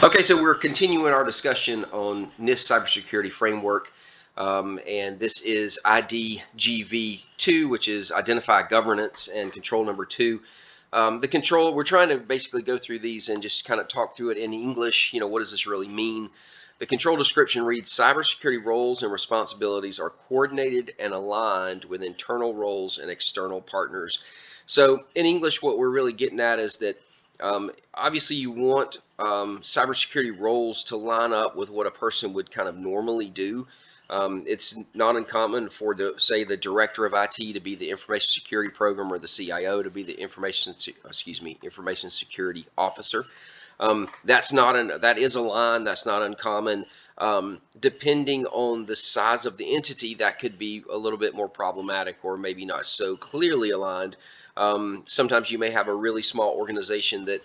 Okay, so we're continuing our discussion on NIST cybersecurity framework, and this is Idgv2, which is Identify Governance and Control number 2. The control, we're trying to basically go through these and just kind of talk through it in English. What does this really mean? The control description reads, cybersecurity roles and responsibilities are coordinated and aligned with internal roles and external partners. So in English, what we're really getting at is that obviously, you want cybersecurity roles to line up with what a person would kind of normally do. It's not uncommon for say the director of IT to be the information security program, or the CIO to be the information security officer. That is a line that's not uncommon. Depending on the size of the entity, that could be a little bit more problematic, or maybe not so clearly aligned. Sometimes you may have a really small organization that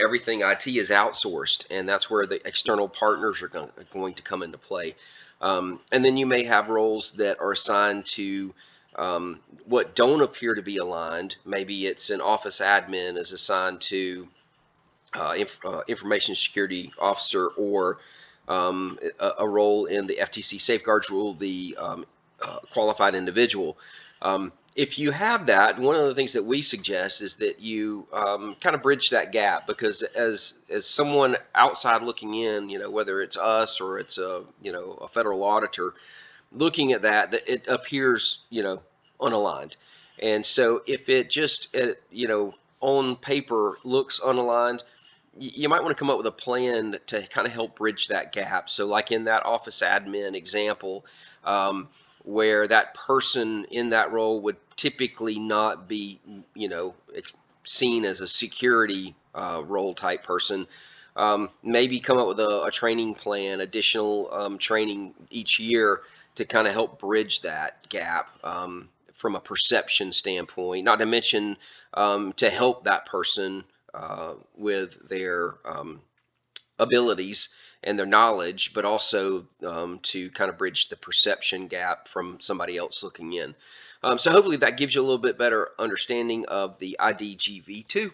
everything IT is outsourced, and that's where the external partners are going to come into play. And then you may have roles that are assigned to what don't appear to be aligned. Maybe it's an office admin is assigned to information security officer, or a role in the FTC safeguards rule, the qualified individual. If you have that, one of the things that we suggest is that you kind of bridge that gap, because as someone outside looking in, whether it's us or it's a federal auditor looking at that, it appears unaligned. And so if it just on paper looks unaligned, you might want to come up with a plan to kind of help bridge that gap. So like in that office admin example, where that person in that role would typically not be, seen as a security role type person, maybe come up with a training plan, additional training each year to kind of help bridge that gap from a perception standpoint, not to mention to help that person with their abilities and their knowledge, but also to kind of bridge the perception gap from somebody else looking in. So hopefully that gives you a little bit better understanding of the Idgv2.